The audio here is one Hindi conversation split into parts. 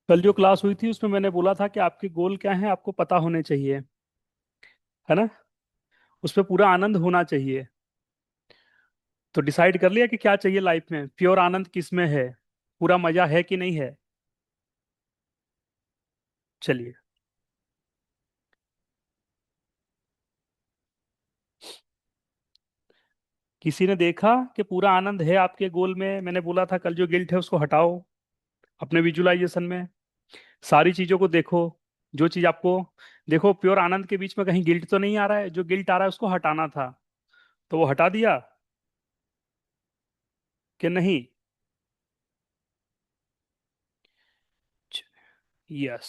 कल जो क्लास हुई थी उसमें मैंने बोला था कि आपके गोल क्या हैं आपको पता होने चाहिए। है ना। उस पर पूरा आनंद होना चाहिए। तो डिसाइड कर लिया कि क्या चाहिए लाइफ में, प्योर आनंद किस में है, पूरा मजा है कि नहीं है। चलिए। किसी ने देखा कि पूरा आनंद है आपके गोल में। मैंने बोला था कल जो गिल्ट है उसको हटाओ अपने विजुलाइजेशन में। सारी चीजों को देखो। जो चीज आपको देखो, प्योर आनंद के बीच में कहीं गिल्ट तो नहीं आ रहा है। जो गिल्ट आ रहा है उसको हटाना था, तो वो हटा दिया कि नहीं। यस।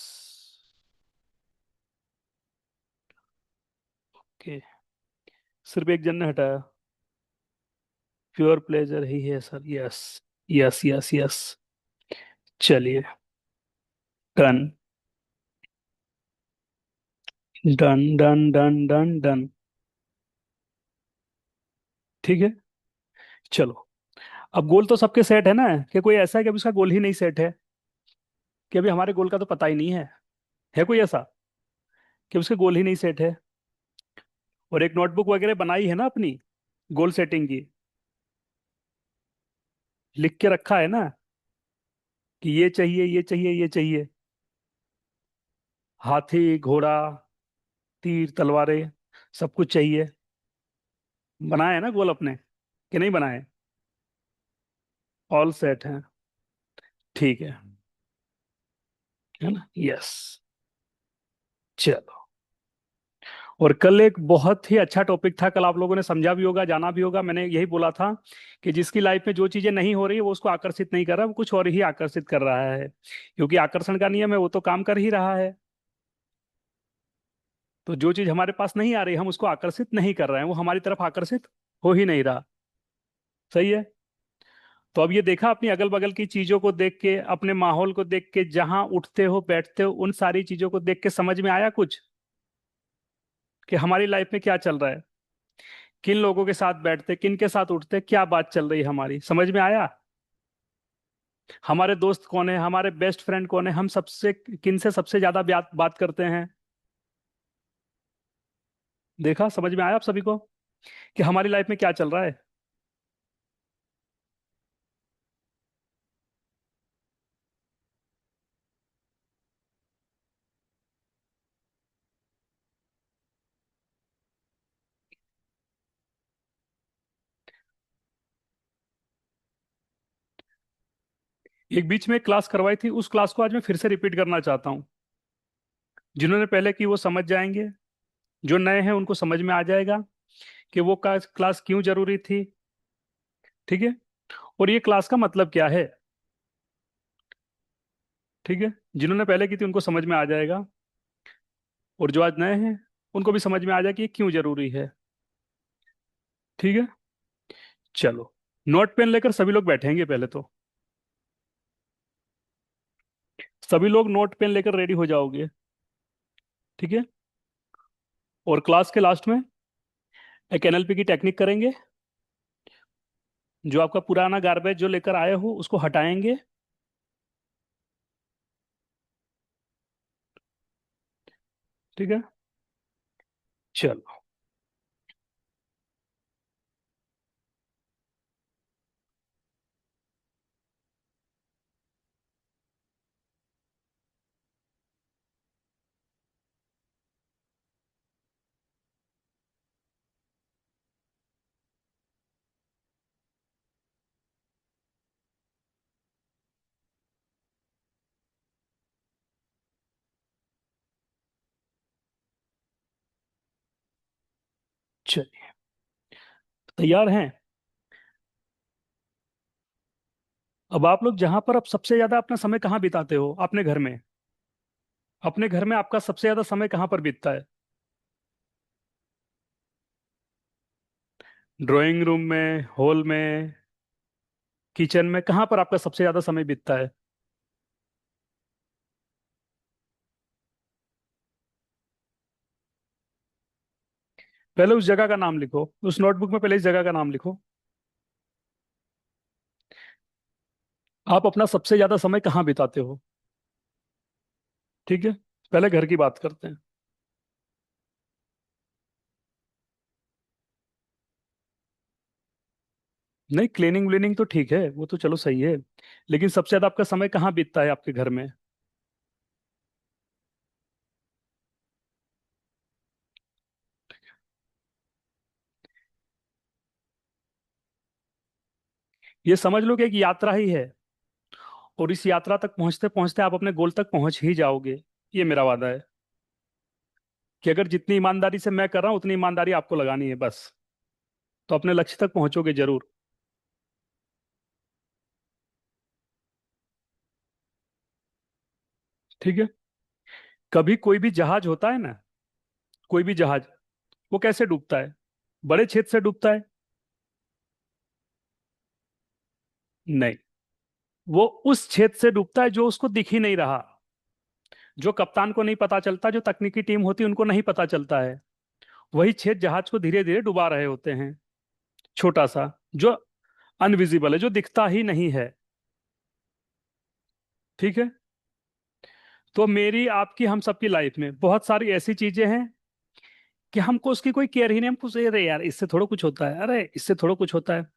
ओके। सिर्फ एक जन ने हटाया। प्योर प्लेजर ही है sir. Yes yes yes yes. चलिए। Done done done done done done. ठीक है। चलो। अब गोल तो सबके सेट है ना। कि कोई ऐसा है कि अभी उसका गोल ही नहीं सेट है, कि अभी हमारे गोल का तो पता ही नहीं है। है कोई ऐसा कि उसके गोल ही नहीं सेट है। और एक नोटबुक वगैरह बनाई है ना अपनी गोल सेटिंग की। लिख के रखा है ना कि ये चाहिए ये चाहिए ये चाहिए। हाथी घोड़ा, तीर तलवारें, सब कुछ चाहिए। बनाए है ना गोल अपने, कि नहीं बनाए। ऑल सेट है। ठीक है। है ना। यस। चलो। और कल एक बहुत ही अच्छा टॉपिक था। कल आप लोगों ने समझा भी होगा, जाना भी होगा। मैंने यही बोला था कि जिसकी लाइफ में जो चीजें नहीं हो रही है वो उसको आकर्षित नहीं कर रहा, वो कुछ और ही आकर्षित कर रहा है। क्योंकि आकर्षण का नियम है, वो तो काम कर ही रहा है। तो जो चीज हमारे पास नहीं आ रही हम उसको आकर्षित नहीं कर रहे हैं, वो हमारी तरफ आकर्षित हो ही नहीं रहा। सही है। तो अब ये देखा अपनी अगल बगल की चीजों को देख के, अपने माहौल को देख के, जहां उठते हो बैठते हो, उन सारी चीजों को देख के समझ में आया कुछ कि हमारी लाइफ में क्या चल रहा है। किन लोगों के साथ बैठते, किन के साथ उठते, क्या बात चल रही है, हमारी समझ में आया। हमारे दोस्त कौन है, हमारे बेस्ट फ्रेंड कौन है, हम सबसे किन से सबसे ज्यादा बात बात करते हैं। देखा, समझ में आया आप सभी को कि हमारी लाइफ में क्या चल रहा है। एक बीच में एक क्लास करवाई थी, उस क्लास को आज मैं फिर से रिपीट करना चाहता हूँ। जिन्होंने पहले की वो समझ जाएंगे, जो नए हैं उनको समझ में आ जाएगा कि वो क्लास क्यों जरूरी थी। ठीक है। और ये क्लास का मतलब क्या है। ठीक है। जिन्होंने पहले की थी उनको समझ में आ जाएगा, और जो आज नए हैं उनको भी समझ में आ जाए कि ये क्यों जरूरी है। ठीक है। चलो। नोट पेन लेकर सभी लोग बैठेंगे पहले तो। सभी लोग नोट पेन लेकर रेडी हो जाओगे। ठीक है। और क्लास के लास्ट में एक एनएलपी की टेक्निक करेंगे। जो आपका पुराना गार्बेज जो लेकर आए हो उसको हटाएंगे। ठीक है। चलो। चलिए। तैयार हैं। अब आप लोग जहां पर अब सबसे ज्यादा अपना समय कहाँ बिताते हो, अपने घर में। अपने घर में आपका सबसे ज्यादा समय कहाँ पर बीतता है। ड्राइंग रूम में, हॉल में, किचन में, कहाँ पर आपका सबसे ज्यादा समय बीतता है। पहले उस जगह का नाम लिखो, उस नोटबुक में पहले इस जगह का नाम लिखो। आप अपना सबसे ज्यादा समय कहाँ बिताते हो। ठीक है, पहले घर की बात करते हैं। नहीं, क्लीनिंग व्लीनिंग तो ठीक है, वो तो चलो सही है। लेकिन सबसे ज्यादा आपका समय कहाँ बीतता है आपके घर में? ये समझ लो कि एक यात्रा ही है, और इस यात्रा तक पहुंचते पहुंचते आप अपने गोल तक पहुंच ही जाओगे। ये मेरा वादा है कि अगर जितनी ईमानदारी से मैं कर रहा हूँ उतनी ईमानदारी आपको लगानी है बस, तो अपने लक्ष्य तक पहुंचोगे जरूर। ठीक है। कभी कोई भी जहाज होता है ना, कोई भी जहाज, वो कैसे डूबता है? बड़े छेद से डूबता है? नहीं, वो उस छेद से डूबता है जो उसको दिख ही नहीं रहा, जो कप्तान को नहीं पता चलता, जो तकनीकी टीम होती है उनको नहीं पता चलता है। वही छेद जहाज को धीरे धीरे डुबा रहे होते हैं, छोटा सा, जो अनविजिबल है, जो दिखता ही नहीं है। ठीक है। तो मेरी आपकी हम सबकी लाइफ में बहुत सारी ऐसी चीजें हैं कि हमको उसकी कोई केयर ही नहीं, हमको सोच अरे यार इससे थोड़ा कुछ होता है, अरे इससे थोड़ा कुछ होता है।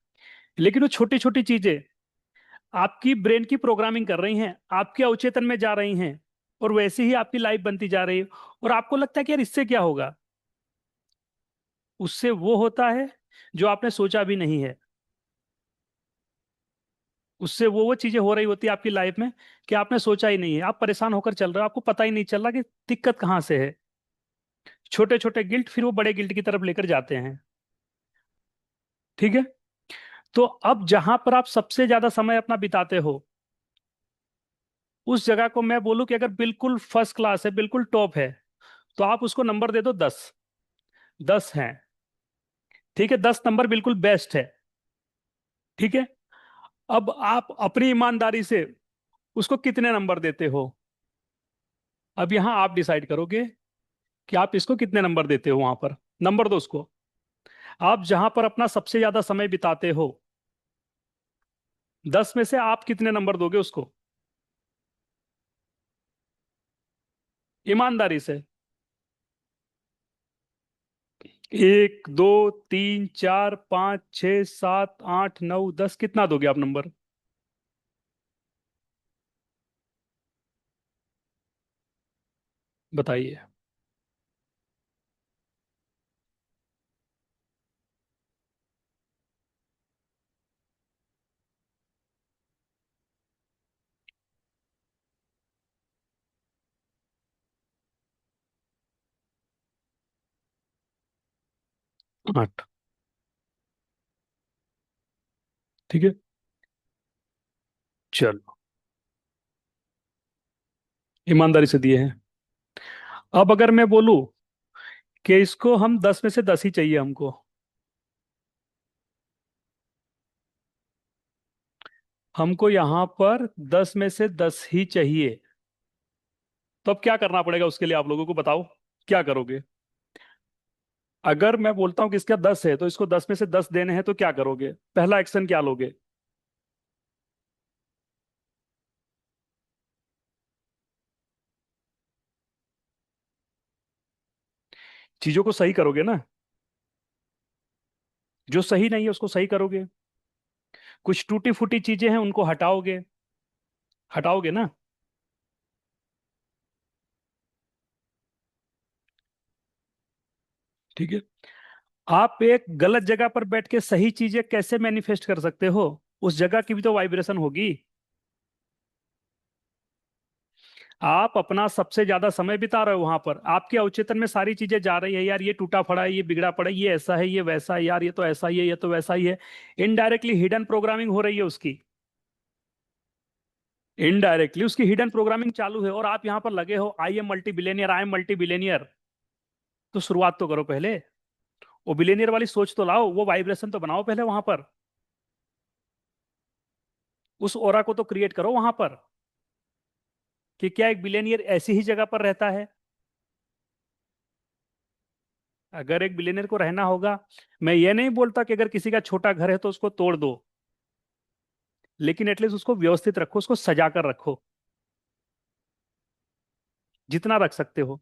लेकिन वो छोटी छोटी चीजें आपकी ब्रेन की प्रोग्रामिंग कर रही हैं, आपके अवचेतन में जा रही हैं, और वैसे ही आपकी लाइफ बनती जा रही है। और आपको लगता है कि यार इससे क्या होगा, उससे वो होता है जो आपने सोचा भी नहीं है। उससे वो चीजें हो रही होती है आपकी लाइफ में कि आपने सोचा ही नहीं है। आप परेशान होकर चल रहे हो, आपको पता ही नहीं चल रहा कि दिक्कत कहाँ से है। छोटे छोटे गिल्ट फिर वो बड़े गिल्ट की तरफ लेकर जाते हैं। ठीक है। तो अब जहां पर आप सबसे ज्यादा समय अपना बिताते हो, उस जगह को मैं बोलूं कि अगर बिल्कुल फर्स्ट क्लास है, बिल्कुल टॉप है, तो आप उसको नंबर दे दो 10। 10 है। ठीक है, 10 नंबर बिल्कुल बेस्ट है। ठीक है। अब आप अपनी ईमानदारी से उसको कितने नंबर देते हो? अब यहां आप डिसाइड करोगे कि आप इसको कितने नंबर देते हो। वहां पर नंबर दो उसको। आप जहां पर अपना सबसे ज्यादा समय बिताते हो, 10 में से आप कितने नंबर दोगे उसको? ईमानदारी से। 1 2 3 4 5 6 7 8 9 10, कितना दोगे आप नंबर? बताइए। 8। ठीक है। चलो, ईमानदारी से दिए हैं। अब अगर मैं बोलूं कि इसको हम 10 में से 10 ही चाहिए हमको, हमको यहां पर 10 में से 10 ही चाहिए, तो अब क्या करना पड़ेगा उसके लिए? आप लोगों को बताओ, क्या करोगे? अगर मैं बोलता हूं कि इसका 10 है तो इसको 10 में से 10 देने हैं, तो क्या करोगे? पहला एक्शन क्या लोगे? चीजों को सही करोगे ना? जो सही नहीं है उसको सही करोगे। कुछ टूटी फूटी चीजें हैं उनको हटाओगे। हटाओगे ना? ठीक है। आप एक गलत जगह पर बैठ के सही चीजें कैसे मैनिफेस्ट कर सकते हो? उस जगह की भी तो वाइब्रेशन होगी। आप अपना सबसे ज्यादा समय बिता रहे हो वहां पर, आपके अवचेतन में सारी चीजें जा रही है, यार ये टूटा पड़ा है, ये बिगड़ा पड़ा है, ये ऐसा है, ये वैसा है, यार ये तो ऐसा ही है, ये तो वैसा ही है। इनडायरेक्टली हिडन प्रोग्रामिंग हो रही है उसकी। इनडायरेक्टली उसकी हिडन प्रोग्रामिंग चालू है, और आप यहां पर लगे हो I am multi billionaire, I am multi billionaire. तो शुरुआत तो करो पहले, वो बिलियनियर वाली सोच तो लाओ, वो वाइब्रेशन तो बनाओ पहले वहां पर। उस ओरा को तो क्रिएट करो वहां पर कि क्या एक बिलियनियर ऐसी ही जगह पर रहता है। अगर एक बिलियनियर को रहना होगा, मैं ये नहीं बोलता कि अगर किसी का छोटा घर है तो उसको तोड़ दो, लेकिन एटलीस्ट उसको व्यवस्थित रखो, उसको सजा कर रखो। जितना रख सकते हो।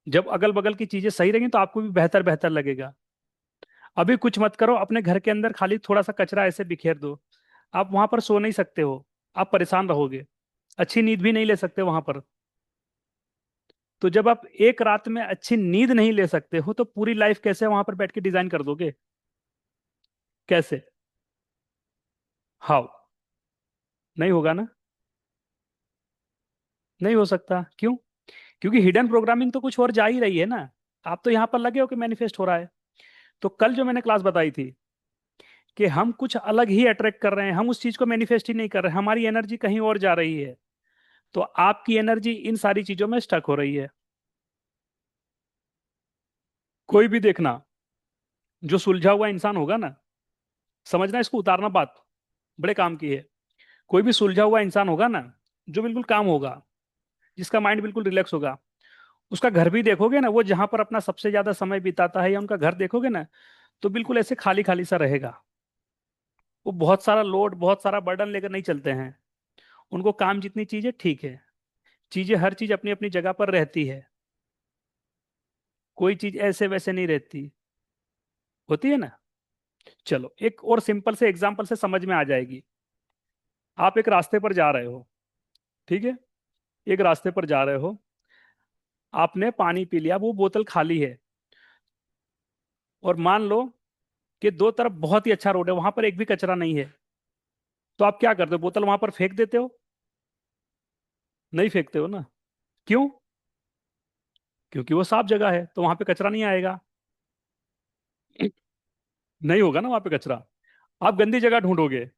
जब अगल बगल की चीजें सही रहेंगी तो आपको भी बेहतर बेहतर लगेगा। अभी कुछ मत करो, अपने घर के अंदर खाली थोड़ा सा कचरा ऐसे बिखेर दो, आप वहां पर सो नहीं सकते हो, आप परेशान रहोगे, अच्छी नींद भी नहीं ले सकते वहां पर। तो जब आप एक रात में अच्छी नींद नहीं ले सकते हो तो पूरी लाइफ कैसे वहां पर बैठ के डिजाइन कर दोगे? कैसे? हाउ? नहीं होगा ना। नहीं हो सकता, क्यों? क्योंकि हिडन प्रोग्रामिंग तो कुछ और जा ही रही है ना। आप तो यहाँ पर लगे हो कि मैनिफेस्ट हो रहा है। तो कल जो मैंने क्लास बताई थी कि हम कुछ अलग ही अट्रैक्ट कर रहे हैं, हम उस चीज को मैनिफेस्ट ही नहीं कर रहे, हमारी एनर्जी कहीं और जा रही है। तो आपकी एनर्जी इन सारी चीजों में स्टक हो रही है। कोई भी देखना, जो सुलझा हुआ इंसान होगा ना, समझना इसको, उतारना बात, बड़े काम की है। कोई भी सुलझा हुआ इंसान होगा ना, जो बिल्कुल काम होगा, जिसका माइंड बिल्कुल रिलैक्स होगा, उसका घर भी देखोगे ना, वो जहां पर अपना सबसे ज्यादा समय बिताता है या उनका घर देखोगे ना, तो बिल्कुल ऐसे खाली खाली सा रहेगा। वो बहुत सारा लोड, बहुत सारा बर्डन लेकर नहीं चलते हैं। उनको काम जितनी चीजें ठीक है, चीजें हर चीज अपनी अपनी जगह पर रहती है, कोई चीज ऐसे वैसे नहीं रहती, होती है ना। चलो एक और सिंपल से एग्जांपल से समझ में आ जाएगी। आप एक रास्ते पर जा रहे हो, ठीक है, एक रास्ते पर जा रहे हो, आपने पानी पी लिया, वो बोतल खाली है, और मान लो कि दो तरफ बहुत ही अच्छा रोड है, वहां पर एक भी कचरा नहीं है। तो आप क्या करते हो? बोतल वहां पर फेंक देते हो? नहीं फेंकते हो ना। क्यों? क्योंकि वो साफ जगह है तो वहां पे कचरा नहीं आएगा। नहीं होगा ना वहां पे कचरा। आप गंदी जगह ढूंढोगे,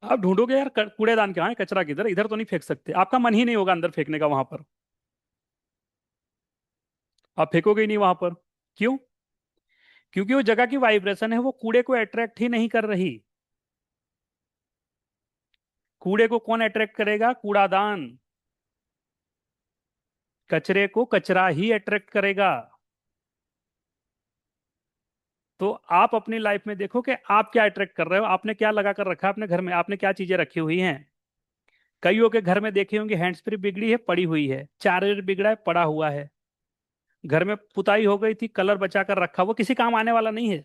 आप ढूंढोगे यार कूड़ेदान कहाँ है, कचरा किधर, इधर तो नहीं फेंक सकते, आपका मन ही नहीं होगा अंदर फेंकने का वहां पर। आप फेंकोगे ही नहीं वहां पर। क्यों? क्योंकि वो जगह की वाइब्रेशन है, वो कूड़े को अट्रैक्ट ही नहीं कर रही। कूड़े को कौन अट्रैक्ट करेगा? कूड़ादान। कचरे को कचरा ही अट्रैक्ट करेगा। तो आप अपनी लाइफ में देखो कि आप क्या अट्रैक्ट कर रहे हो, आपने क्या लगा कर रखा है अपने घर में, आपने क्या चीजें रखी हुई हैं। कईयों के घर में देखे होंगे हैंड्स फ्री बिगड़ी है, पड़ी हुई है, चार्जर बिगड़ा है, पड़ा हुआ है। घर में पुताई हो गई थी, कलर बचा कर रखा, वो किसी काम आने वाला नहीं है,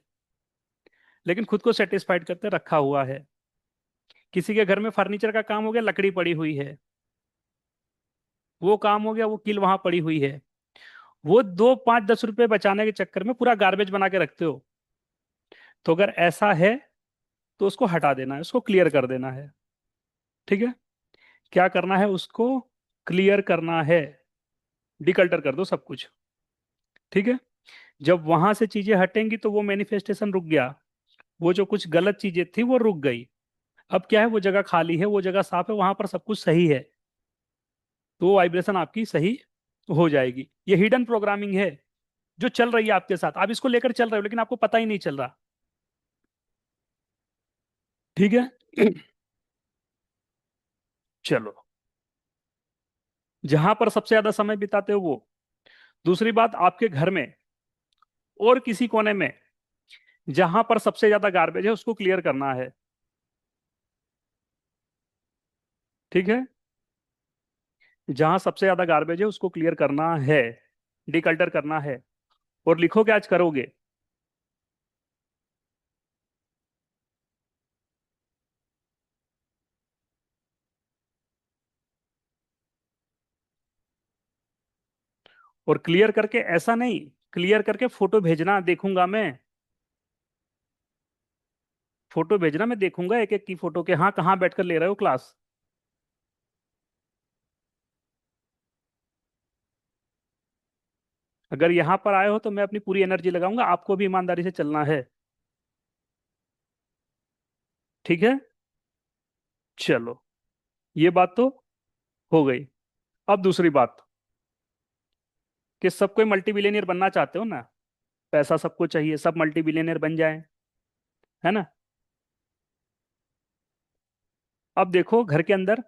लेकिन खुद को सेटिस्फाइड करते रखा हुआ है। किसी के घर में फर्नीचर का काम हो गया, लकड़ी पड़ी हुई है, वो काम हो गया, वो कील वहां पड़ी हुई है। वो 2 5 10 रुपए बचाने के चक्कर में पूरा गार्बेज बना के रखते हो। तो अगर ऐसा है तो उसको हटा देना है, उसको क्लियर कर देना है। ठीक है? क्या करना है उसको? क्लियर करना है, डिकल्टर कर दो सब कुछ। ठीक है? जब वहां से चीजें हटेंगी तो वो मैनिफेस्टेशन रुक गया, वो जो कुछ गलत चीजें थी वो रुक गई। अब क्या है, वो जगह खाली है, वो जगह साफ है, वहां पर सब कुछ सही है, तो वो वाइब्रेशन आपकी सही हो जाएगी। ये हिडन प्रोग्रामिंग है जो चल रही है आपके साथ, आप इसको लेकर चल रहे हो लेकिन आपको पता ही नहीं चल रहा। ठीक है? चलो, जहां पर सबसे ज्यादा समय बिताते हो वो। दूसरी बात, आपके घर में और किसी कोने में जहां पर सबसे ज्यादा गार्बेज है उसको क्लियर करना है। ठीक है? जहां सबसे ज्यादा गार्बेज है उसको क्लियर करना है, डिकल्टर करना है। और लिखो क्या आज करोगे। और क्लियर करके ऐसा नहीं, क्लियर करके फोटो भेजना, देखूंगा मैं। फोटो भेजना, मैं देखूंगा एक एक की फोटो के, हाँ कहाँ बैठकर ले रहे हो क्लास। अगर यहाँ पर आए हो तो मैं अपनी पूरी एनर्जी लगाऊंगा, आपको भी ईमानदारी से चलना है। ठीक है? चलो, ये बात तो हो गई। अब दूसरी बात, कि सब कोई मल्टी बिलियनियर बनना चाहते हो ना, पैसा सबको चाहिए, सब मल्टी बिलियनियर बन जाए, है ना। अब देखो घर के अंदर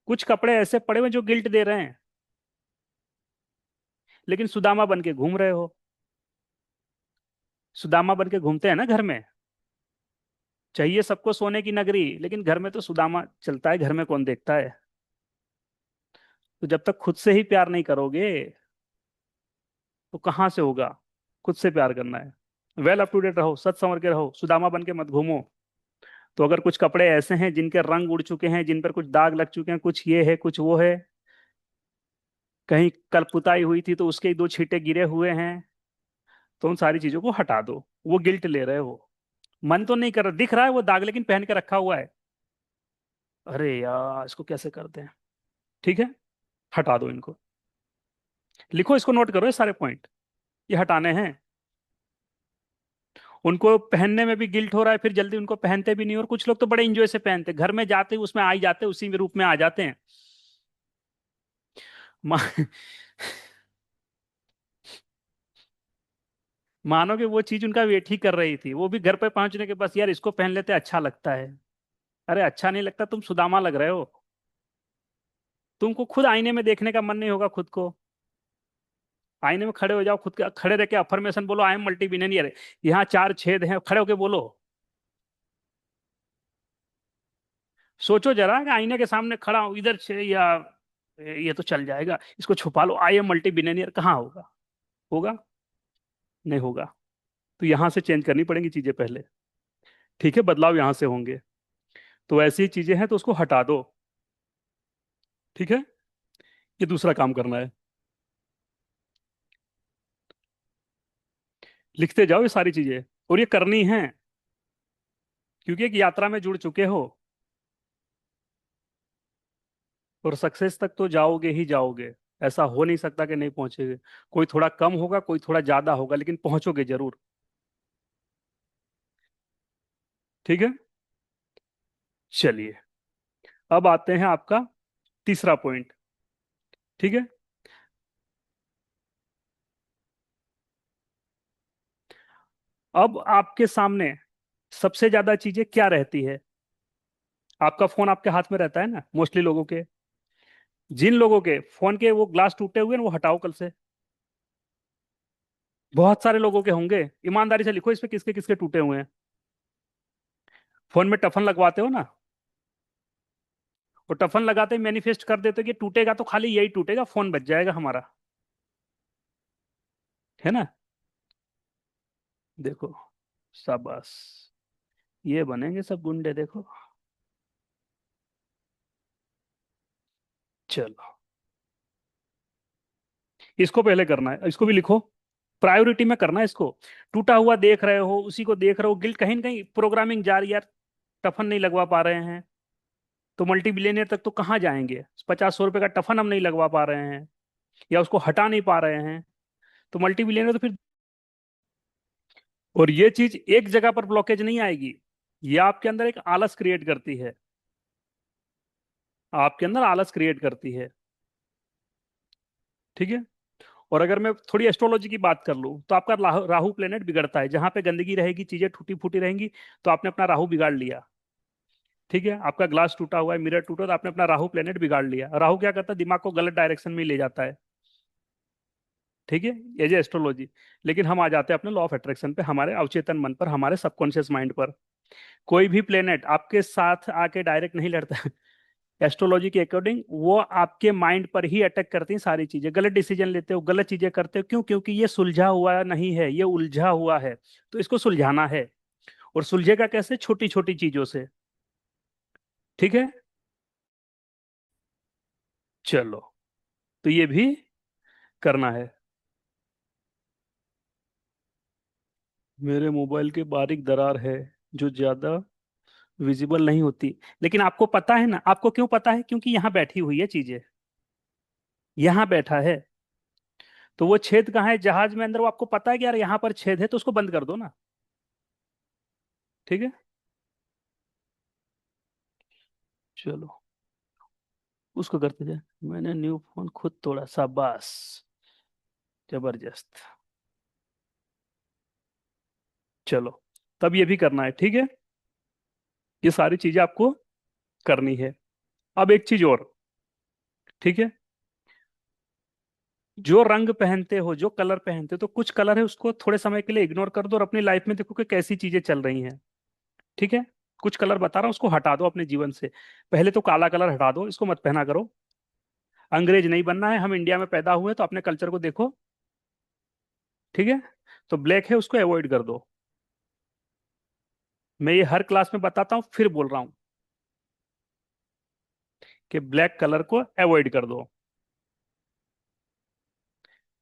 कुछ कपड़े ऐसे पड़े हुए जो गिल्ट दे रहे हैं, लेकिन सुदामा बन के घूम रहे हो। सुदामा बन के घूमते हैं ना घर में। चाहिए सबको सोने की नगरी, लेकिन घर में तो सुदामा चलता है, घर में कौन देखता है। तो जब तक खुद से ही प्यार नहीं करोगे तो कहाँ से होगा। खुद से प्यार करना है। वेल अप टू डेट रहो, सच संवर के रहो, सुदामा बन के मत घूमो। तो अगर कुछ कपड़े ऐसे हैं जिनके रंग उड़ चुके हैं, जिन पर कुछ दाग लग चुके हैं, कुछ ये है कुछ वो है, कहीं कल पुताई हुई थी तो उसके 2 छींटे गिरे हुए हैं, तो उन सारी चीजों को हटा दो। वो गिल्ट ले रहे हो, मन तो नहीं कर रहा, दिख रहा है वो दाग लेकिन पहन के रखा हुआ है। अरे यार इसको कैसे करते हैं। ठीक है, हटा दो इनको। लिखो, इसको नोट करो, ये सारे पॉइंट ये हटाने हैं। उनको पहनने में भी गिल्ट हो रहा है, फिर जल्दी उनको पहनते भी नहीं, और कुछ लोग तो बड़े इंजॉय से पहनते, घर में जाते ही उसमें आ ही जाते, उसी में रूप में आ जाते हैं। मा, मानो कि वो चीज उनका वेट ही कर रही थी, वो भी घर पे पहुंचने के बस यार इसको पहन लेते अच्छा लगता है। अरे अच्छा नहीं लगता, तुम सुदामा लग रहे हो। तुमको खुद आईने में देखने का मन नहीं होगा खुद को। आईने में खड़े हो जाओ, खुद के खड़े रह के अफर्मेशन बोलो, आई एम मल्टी बिलियनियर। यहाँ 4 छेद हैं, खड़े होके बोलो। सोचो जरा कि आईने के सामने खड़ा हूं इधर से, या ये तो चल जाएगा, इसको छुपा लो, आई एम मल्टी बिलियनियर, कहाँ होगा। होगा नहीं होगा। तो यहां से चेंज करनी पड़ेंगी चीजें पहले। ठीक है, बदलाव यहां से होंगे। तो ऐसी ही चीजें हैं तो उसको हटा दो। ठीक है, ये दूसरा काम करना है। लिखते जाओ ये सारी चीजें, और ये करनी है, क्योंकि एक यात्रा में जुड़ चुके हो, और सक्सेस तक तो जाओगे ही जाओगे। ऐसा हो नहीं सकता कि नहीं पहुंचेगे। कोई थोड़ा कम होगा, कोई थोड़ा ज्यादा होगा, लेकिन पहुंचोगे जरूर। ठीक है, चलिए, अब आते हैं आपका तीसरा पॉइंट। ठीक है, अब आपके सामने सबसे ज्यादा चीजें क्या रहती है। आपका फोन आपके हाथ में रहता है ना मोस्टली लोगों के। जिन लोगों के फोन के वो ग्लास टूटे हुए हैं वो हटाओ कल से। बहुत सारे लोगों के होंगे, ईमानदारी से लिखो इस पे किसके किसके टूटे हुए हैं। फोन में टफन लगवाते हो ना, और टफन लगाते ही मैनिफेस्ट कर देते हो कि टूटेगा तो खाली यही टूटेगा, फोन बच जाएगा हमारा। है ना। देखो, शाबाश, ये बनेंगे सब गुंडे, देखो। चलो, इसको पहले करना है, इसको भी लिखो, प्रायोरिटी में करना है इसको। टूटा हुआ देख रहे हो, उसी को देख रहे हो, गिल्ट कहीं ना कहीं प्रोग्रामिंग जा रही है यार, टफन नहीं लगवा पा रहे हैं, तो मल्टी बिलियनियर तक तो कहाँ जाएंगे। 50-100 रुपए का टफन हम नहीं लगवा पा रहे हैं, या उसको हटा नहीं पा रहे हैं, तो मल्टी बिलियनियर तो फिर। और ये चीज एक जगह पर ब्लॉकेज नहीं आएगी, ये आपके अंदर एक आलस क्रिएट करती है, आपके अंदर आलस क्रिएट करती है। ठीक है, और अगर मैं थोड़ी एस्ट्रोलॉजी की बात कर लूं तो आपका राहु राहु प्लेनेट बिगड़ता है, जहां पे गंदगी रहेगी, चीजें टूटी फूटी रहेंगी, तो आपने अपना राहु बिगाड़ लिया। ठीक है, आपका ग्लास टूटा हुआ है, मिरर टूटा, तो आपने अपना राहु प्लेनेट बिगाड़ लिया। राहु क्या करता है, दिमाग को गलत डायरेक्शन में ले जाता है। ठीक है, ये जो एस्ट्रोलॉजी। लेकिन हम आ जाते हैं अपने लॉ ऑफ अट्रैक्शन पे, हमारे अवचेतन मन पर, हमारे सबकॉन्शियस माइंड पर। कोई भी प्लेनेट आपके साथ आके डायरेक्ट नहीं लड़ता। एस्ट्रोलॉजी के अकॉर्डिंग वो आपके माइंड पर ही अटैक करती हैं सारी चीजें, गलत डिसीजन लेते हो, गलत चीजें करते हो। क्यों? क्योंकि ये सुलझा हुआ नहीं है, ये उलझा हुआ है। तो इसको सुलझाना है, और सुलझेगा कैसे, छोटी छोटी चीजों से। ठीक है, चलो, तो ये भी करना है। मेरे मोबाइल के बारीक दरार है, जो ज्यादा विजिबल नहीं होती, लेकिन आपको पता है ना। आपको क्यों पता है? क्योंकि यहाँ बैठी हुई है चीजें, यहाँ बैठा है। तो वो छेद कहाँ है जहाज में अंदर, वो आपको पता है कि यार यहाँ पर छेद है, तो उसको बंद कर दो ना। ठीक है, चलो, उसको करते जाए। मैंने न्यू फोन खुद तोड़ा, शाबाश, जबरदस्त। चलो, तब ये भी करना है। ठीक है, ये सारी चीजें आपको करनी है। अब एक चीज और। ठीक है, जो रंग पहनते हो, जो कलर पहनते हो, तो कुछ कलर है उसको थोड़े समय के लिए इग्नोर कर दो, और अपनी लाइफ में देखो कि कैसी चीजें चल रही हैं। ठीक है, कुछ कलर बता रहा हूँ, उसको हटा दो अपने जीवन से। पहले तो काला कलर हटा दो, इसको मत पहना करो। अंग्रेज नहीं बनना है, हम इंडिया में पैदा हुए तो अपने कल्चर को देखो। ठीक है, तो ब्लैक है उसको अवॉइड कर दो। मैं ये हर क्लास में बताता हूँ, फिर बोल रहा हूँ कि ब्लैक कलर को अवॉइड कर दो।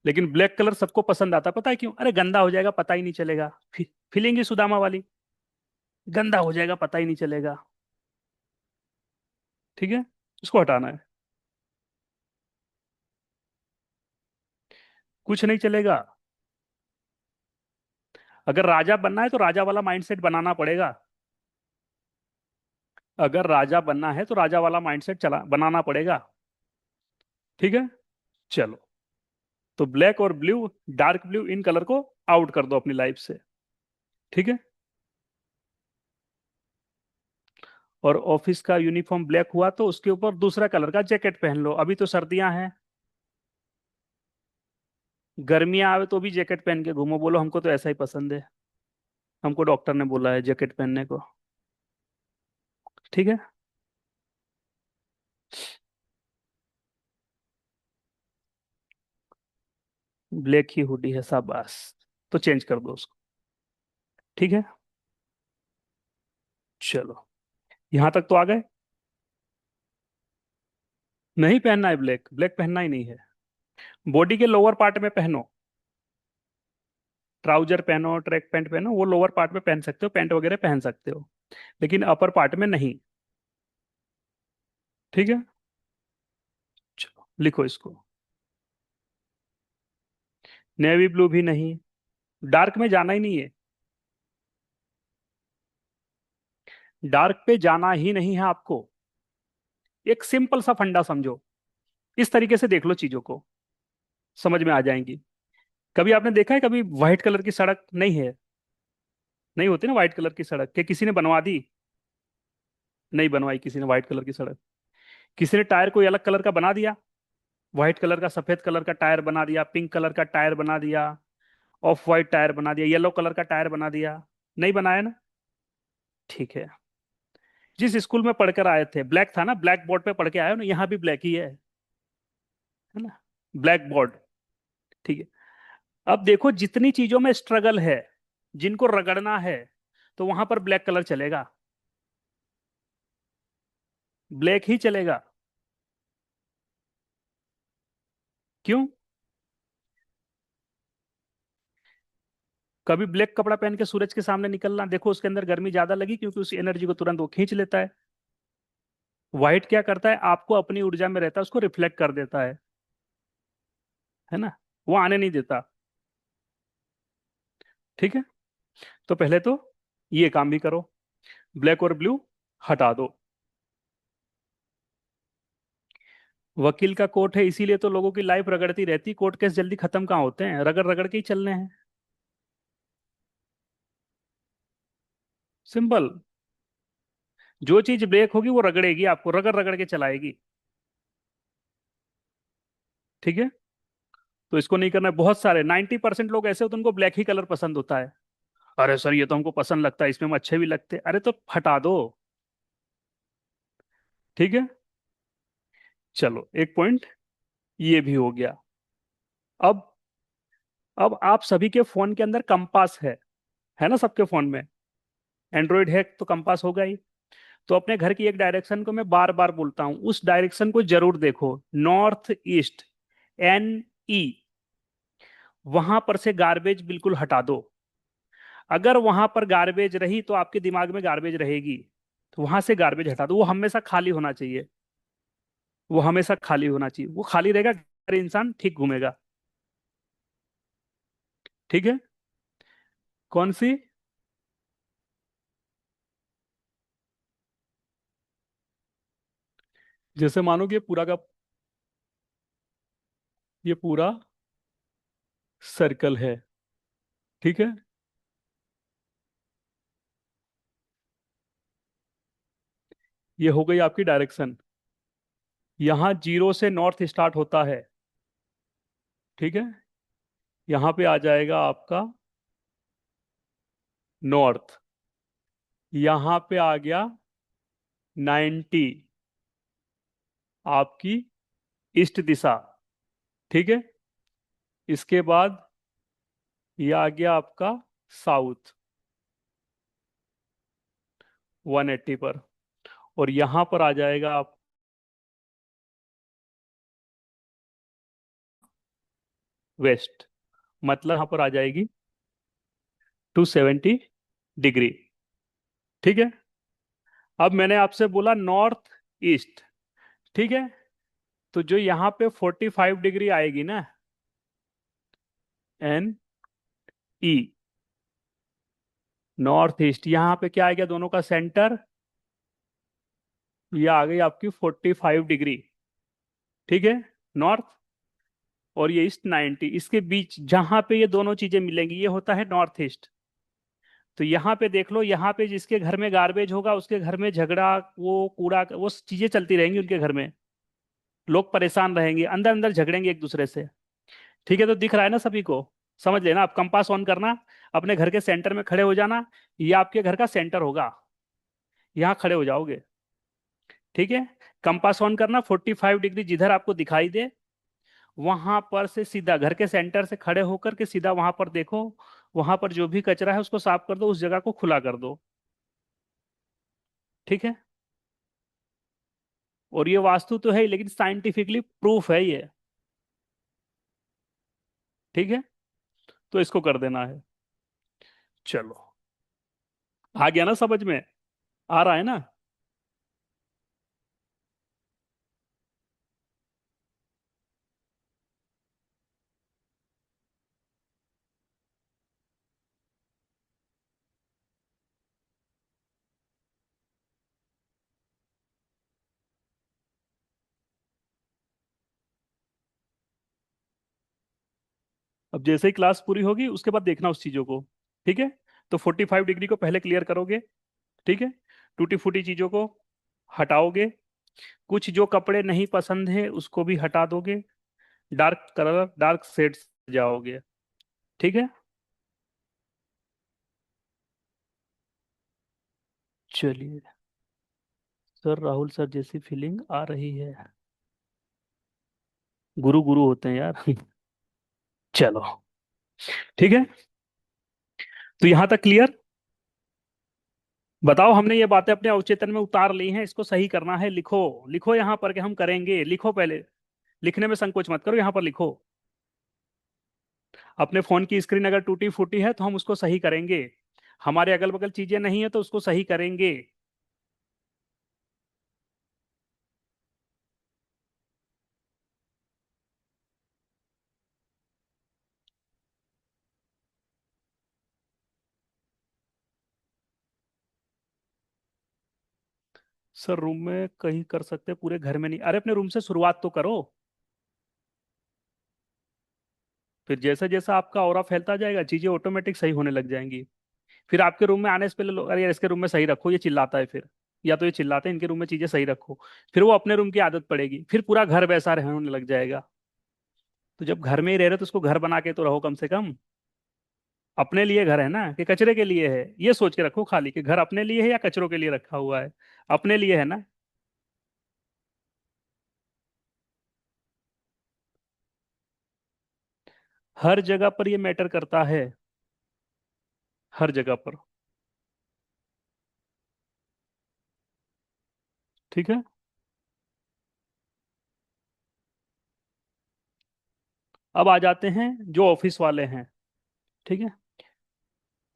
लेकिन ब्लैक कलर सबको पसंद आता है, पता है क्यों? अरे गंदा हो जाएगा पता ही नहीं चलेगा। फीलिंग ही सुदामा वाली, गंदा हो जाएगा पता ही नहीं चलेगा। ठीक है, इसको हटाना है। कुछ नहीं चलेगा। अगर राजा बनना है तो राजा वाला माइंडसेट बनाना पड़ेगा। अगर राजा बनना है तो राजा वाला माइंडसेट चला बनाना पड़ेगा। ठीक है, चलो। तो ब्लैक और blue, dark blue, in colour को आउट कर दो अपनी लाइफ से। ठीक है, और ऑफिस का यूनिफॉर्म ब्लैक हुआ तो उसके ऊपर दूसरा कलर का जैकेट पहन लो, अभी तो सर्दियां हैं। गर्मियां आवे तो भी जैकेट पहन के घूमो, बोलो हमको तो ऐसा ही पसंद है, हमको डॉक्टर ने बोला है जैकेट पहनने को। ठीक है, ब्लैक ही हुडी है, शाबाश। तो चेंज कर दो उसको। ठीक है, चलो, यहां तक तो आ गए। नहीं पहनना है ब्लैक, ब्लैक पहनना ही नहीं है। बॉडी के लोअर पार्ट में पहनो, ट्राउजर पहनो, ट्रैक पैंट पहनो, वो लोअर पार्ट में पहन सकते हो, पैंट वगैरह पहन सकते हो, लेकिन अपर पार्ट में नहीं। ठीक है, चलो लिखो इसको। नेवी ब्लू भी नहीं, डार्क में जाना ही नहीं है। डार्क पे जाना ही नहीं है आपको। एक सिंपल सा फंडा समझो, इस तरीके से देख लो चीजों को, समझ में आ जाएंगी। कभी आपने देखा है कभी व्हाइट कलर की सड़क नहीं है? नहीं होती ना व्हाइट कलर की सड़क, क्या किसी ने बनवा दी? नहीं बनवाई किसी ने व्हाइट कलर की सड़क। किसी ने टायर कोई अलग कलर का बना दिया? व्हाइट कलर का, सफेद कलर का टायर बना दिया, पिंक कलर का टायर बना दिया, ऑफ व्हाइट टायर बना दिया, येलो कलर का टायर बना दिया? नहीं बनाया ना। ठीक है, जिस स्कूल में पढ़कर आए थे ब्लैक था ना, ब्लैक बोर्ड पे पढ़ के आए हो ना, यहाँ भी ब्लैक ही है ना, ब्लैक बोर्ड। ठीक है, अब देखो जितनी चीजों में स्ट्रगल है, जिनको रगड़ना है, तो वहां पर ब्लैक कलर चलेगा, ब्लैक ही चलेगा। क्यों? कभी ब्लैक कपड़ा पहन के सूरज के सामने निकलना, देखो उसके अंदर गर्मी ज्यादा लगी, क्योंकि उस एनर्जी को तुरंत वो खींच लेता है। व्हाइट क्या करता है, आपको अपनी ऊर्जा में रहता है, उसको रिफ्लेक्ट कर देता है ना, वो आने नहीं देता। ठीक है, तो पहले तो ये काम भी करो, ब्लैक और ब्लू हटा दो। वकील का कोर्ट है, इसीलिए तो लोगों की लाइफ रगड़ती रहती, कोर्ट केस जल्दी खत्म कहाँ होते हैं, रगड़ रगड़ के ही चलने हैं। सिंपल। जो चीज ब्रेक होगी वो रगड़ेगी, आपको रगड़ रगड़ के चलाएगी। ठीक है, तो इसको नहीं करना है। बहुत सारे 90% लोग ऐसे होते हैं, उनको ब्लैक ही कलर पसंद होता है। अरे सर ये तो हमको पसंद लगता है, इसमें हम अच्छे भी लगते हैं, अरे तो हटा दो। ठीक है, चलो एक पॉइंट ये भी हो गया। अब अब आप सभी के फोन के अंदर कंपास है ना सबके फोन में? एंड्रॉइड है तो कंपास होगा ही। तो अपने घर की एक डायरेक्शन को मैं बार बार बोलता हूं, उस डायरेक्शन को जरूर देखो, नॉर्थ ईस्ट, NE। वहां पर से गार्बेज बिल्कुल हटा दो। अगर वहां पर गार्बेज रही तो आपके दिमाग में गार्बेज रहेगी, तो वहां से गार्बेज हटा दो, वो हमेशा खाली होना चाहिए। वो हमेशा खाली होना चाहिए, वो खाली रहेगा, हर इंसान ठीक घूमेगा। ठीक है, कौन सी? जैसे मानो कि ये पूरा सर्कल है। ठीक है, ये हो गई आपकी डायरेक्शन। यहाँ जीरो से नॉर्थ स्टार्ट होता है। ठीक है, यहाँ पे आ जाएगा आपका नॉर्थ, यहाँ पे आ गया 90 आपकी ईस्ट दिशा। ठीक है। इसके बाद ये आ गया आपका साउथ 180 पर। और यहां पर आ जाएगा आप वेस्ट, मतलब यहां पर आ जाएगी 270 डिग्री। ठीक है। अब मैंने आपसे बोला नॉर्थ ईस्ट। ठीक है। तो जो यहाँ पे 45 डिग्री आएगी ना, एन ई, नॉर्थ ईस्ट, यहाँ पे क्या आएगा दोनों का सेंटर, ये आ गई आपकी 45 डिग्री। ठीक है। नॉर्थ, और ये ईस्ट 90, इसके बीच जहां पे ये दोनों चीजें मिलेंगी ये होता है नॉर्थ ईस्ट। तो यहाँ पे देख लो, यहाँ पे जिसके घर में गार्बेज होगा उसके घर में झगड़ा, वो कूड़ा, वो चीजें चलती रहेंगी उनके घर में, लोग परेशान रहेंगे, अंदर अंदर झगड़ेंगे एक दूसरे से। ठीक है। तो दिख रहा है ना सभी को? समझ लेना, आप कंपास ऑन करना, अपने घर के सेंटर में खड़े हो जाना, ये आपके घर का सेंटर होगा, यहाँ खड़े हो जाओगे। ठीक है। कंपास ऑन करना, 45 डिग्री जिधर आपको दिखाई दे वहां पर से सीधा घर के सेंटर से खड़े होकर के सीधा वहां पर देखो, वहां पर जो भी कचरा है उसको साफ कर दो, उस जगह को खुला कर दो। ठीक है। और ये वास्तु तो है ही, लेकिन साइंटिफिकली प्रूफ है ये। ठीक है। तो इसको कर देना है। चलो, आ गया ना समझ में? आ रहा है ना? अब जैसे ही क्लास पूरी होगी उसके बाद देखना उस चीजों को। ठीक है। तो 45 डिग्री को पहले क्लियर करोगे। ठीक है। टूटी फूटी चीजों को हटाओगे, कुछ जो कपड़े नहीं पसंद है उसको भी हटा दोगे, डार्क कलर डार्क शेड्स जाओगे। ठीक है। चलिए, सर राहुल सर जैसी फीलिंग आ रही है। गुरु गुरु होते हैं यार। चलो, ठीक है। तो यहां तक क्लियर? बताओ, हमने ये बातें अपने अवचेतन में उतार ली हैं, इसको सही करना है। लिखो, लिखो यहां पर कि हम करेंगे, लिखो पहले। लिखने में संकोच मत करो, यहां पर लिखो। अपने फोन की स्क्रीन अगर टूटी फूटी है तो हम उसको सही करेंगे, हमारे अगल बगल चीजें नहीं है तो उसको सही करेंगे। सर रूम में कहीं कर सकते हैं, पूरे घर में नहीं। अरे अपने रूम से शुरुआत तो करो, फिर जैसा जैसा आपका ऑरा फैलता जाएगा चीजें ऑटोमेटिक सही होने लग जाएंगी। फिर आपके रूम में आने से पहले अरे यार इसके रूम में सही रखो, ये चिल्लाता है फिर, या तो ये चिल्लाते हैं, इनके रूम में चीजें सही रखो। फिर वो अपने रूम की आदत पड़ेगी, फिर पूरा घर वैसा रहने लग जाएगा। तो जब घर में ही रह रहे हो तो उसको घर बना के तो रहो कम से कम। अपने लिए घर है ना कि कचरे के लिए है, ये सोच के रखो खाली कि घर अपने लिए है या कचरों के लिए रखा हुआ है। अपने लिए है ना। हर जगह पर ये मैटर करता है, हर जगह पर। ठीक है। अब आ जाते हैं जो ऑफिस वाले हैं। ठीक है।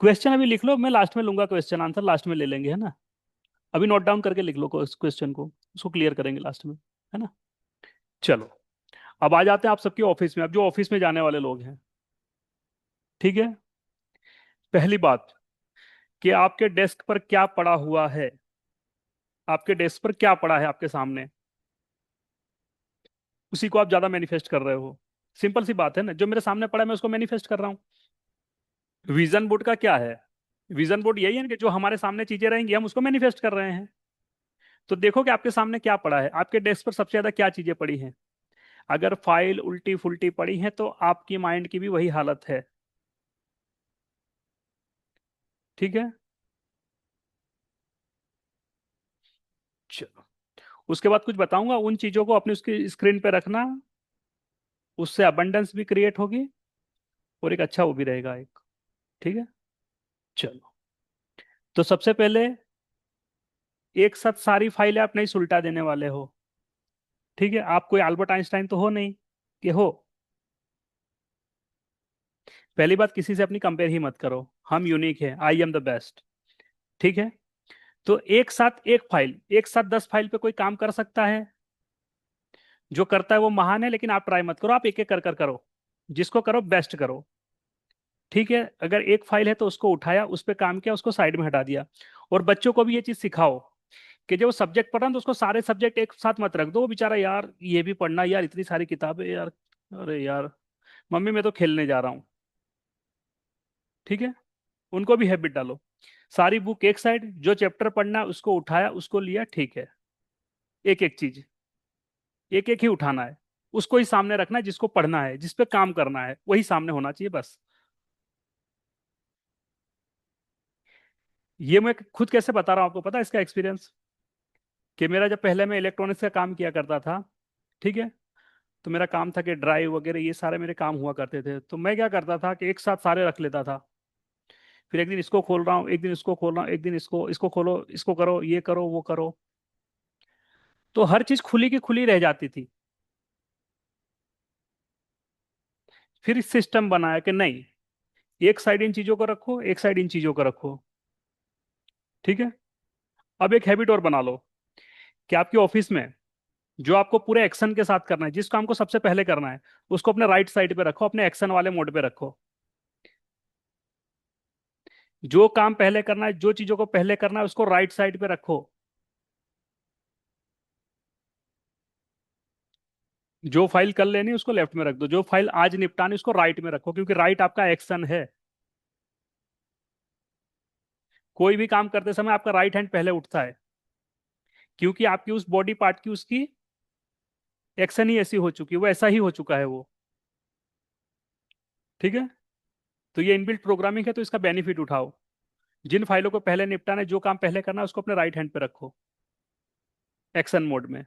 क्वेश्चन अभी लिख लो, मैं लास्ट में लूंगा क्वेश्चन आंसर, लास्ट में ले लेंगे, है ना? अभी नोट डाउन करके लिख लो क्वेश्चन को, उसको क्लियर करेंगे लास्ट में, है ना? चलो, अब आ जाते हैं आप सबके ऑफिस में, अब जो ऑफिस में जाने वाले लोग हैं। ठीक है। पहली बात कि आपके डेस्क पर क्या पड़ा हुआ है, आपके डेस्क पर क्या पड़ा है आपके सामने, उसी को आप ज्यादा मैनिफेस्ट कर रहे हो। सिंपल सी बात है ना, जो मेरे सामने पड़ा है मैं उसको मैनिफेस्ट कर रहा हूँ। विजन बोर्ड का क्या है? विजन बोर्ड यही है ना कि जो हमारे सामने चीजें रहेंगी हम उसको मैनिफेस्ट कर रहे हैं। तो देखो कि आपके सामने क्या पड़ा है, आपके डेस्क पर सबसे ज्यादा क्या चीजें पड़ी हैं। अगर फाइल उल्टी फुल्टी पड़ी है तो आपकी माइंड की भी वही हालत है। ठीक है। चलो, उसके बाद कुछ बताऊंगा, उन चीजों को अपनी उसकी स्क्रीन पे रखना, उससे अबंडेंस भी क्रिएट होगी और एक अच्छा वो भी रहेगा एक। ठीक है। चलो, तो सबसे पहले एक साथ सारी फाइलें आप नहीं सुलटा देने वाले हो। ठीक है, आप कोई अल्बर्ट आइंस्टाइन तो हो नहीं कि हो। पहली बात, किसी से अपनी कंपेयर ही मत करो, हम यूनिक है, आई एम द बेस्ट। ठीक है। तो एक साथ एक फाइल, एक साथ 10 फाइल पे कोई काम कर सकता है? जो करता है वो महान है, लेकिन आप ट्राई मत करो, आप एक एक कर कर करो, जिसको करो बेस्ट करो। ठीक है, अगर एक फाइल है तो उसको उठाया, उस पर काम किया, उसको साइड में हटा दिया। और बच्चों को भी ये चीज सिखाओ कि जब वो सब्जेक्ट पढ़ रहा है तो उसको सारे सब्जेक्ट एक साथ मत रख दो, वो बेचारा यार ये भी पढ़ना, यार इतनी सारी किताबें यार, अरे यार मम्मी मैं तो खेलने जा रहा हूँ। ठीक है, उनको भी हैबिट डालो, सारी बुक एक साइड, जो चैप्टर पढ़ना है उसको उठाया, उसको लिया, ठीक है। एक एक चीज, एक एक ही उठाना है, उसको ही सामने रखना है, जिसको पढ़ना है, जिस पे काम करना है वही सामने होना चाहिए बस। ये मैं खुद कैसे बता रहा हूँ आपको पता है इसका एक्सपीरियंस, कि मेरा जब पहले मैं इलेक्ट्रॉनिक्स का काम किया करता था, ठीक है, तो मेरा काम था कि ड्राइव वगैरह ये सारे मेरे काम हुआ करते थे, तो मैं क्या करता था कि एक साथ सारे रख लेता था। फिर एक दिन इसको खोल रहा हूँ, एक दिन इसको खोल रहा हूँ, एक दिन इसको, इसको खोलो, इसको करो, ये करो, वो करो, तो हर चीज खुली की खुली रह जाती थी। फिर इस सिस्टम बनाया कि नहीं, एक साइड इन चीजों को रखो, एक साइड इन चीजों को रखो। ठीक है। अब एक हैबिट और बना लो कि आपके ऑफिस में जो आपको पूरे एक्शन के साथ करना है, जिस काम को सबसे पहले करना है, उसको अपने राइट साइड पे रखो, अपने एक्शन वाले मोड पे रखो। जो काम पहले करना है, जो चीजों को पहले करना है, उसको राइट साइड पे रखो। जो फाइल कर लेनी है उसको लेफ्ट में रख दो, जो फाइल आज निपटानी उसको राइट में रखो, क्योंकि राइट आपका एक्शन है। कोई भी काम करते समय आपका राइट हैंड पहले उठता है, क्योंकि आपकी उस बॉडी पार्ट की उसकी एक्शन ही ऐसी हो चुकी है, वो ऐसा ही हो चुका है वो। ठीक है। तो ये इनबिल्ट प्रोग्रामिंग है, तो इसका बेनिफिट उठाओ। जिन फाइलों को पहले निपटाना है, जो काम पहले करना है, उसको अपने राइट हैंड पे रखो, एक्शन मोड में।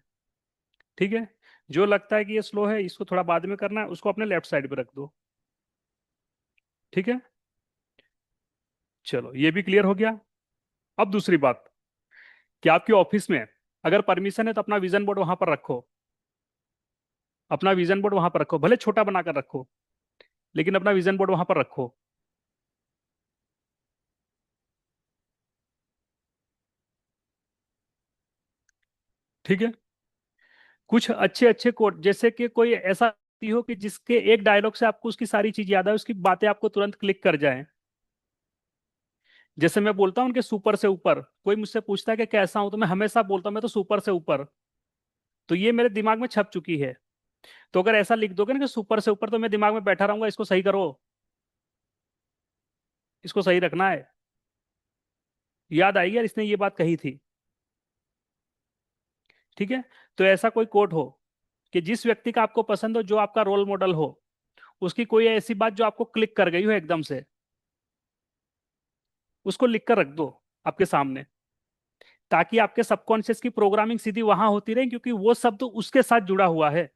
ठीक है। जो लगता है कि ये स्लो है, इसको थोड़ा बाद में करना है, उसको अपने लेफ्ट साइड पे रख दो। ठीक है। चलो, ये भी क्लियर हो गया। अब दूसरी बात, कि आपके ऑफिस में अगर परमिशन है तो अपना विजन बोर्ड वहां पर रखो, अपना विजन बोर्ड वहां पर रखो, भले छोटा बनाकर रखो, लेकिन अपना विजन बोर्ड वहां पर रखो। ठीक है। कुछ अच्छे अच्छे कोट, जैसे कि कोई ऐसा व्यक्ति हो कि जिसके एक डायलॉग से आपको उसकी सारी चीज याद है, उसकी बातें आपको तुरंत क्लिक कर जाएं। जैसे मैं बोलता हूँ उनके सुपर से ऊपर, कोई मुझसे पूछता है कि कैसा हूं, तो मैं हमेशा बोलता हूँ मैं तो सुपर से ऊपर। तो ये मेरे दिमाग में छप चुकी है। तो अगर ऐसा लिख दोगे ना कि सुपर से ऊपर, तो मैं दिमाग में बैठा रहूंगा, इसको सही करो, इसको सही रखना है, याद आएगी यार इसने ये बात कही थी। ठीक है। तो ऐसा कोई कोट हो कि जिस व्यक्ति का आपको पसंद हो, जो आपका रोल मॉडल हो, उसकी कोई ऐसी बात जो आपको क्लिक कर गई हो एकदम से, उसको लिख कर रख दो आपके सामने, ताकि आपके सबकॉन्शियस की प्रोग्रामिंग सीधी वहां होती रहे, क्योंकि वो शब्द उसके साथ जुड़ा हुआ है।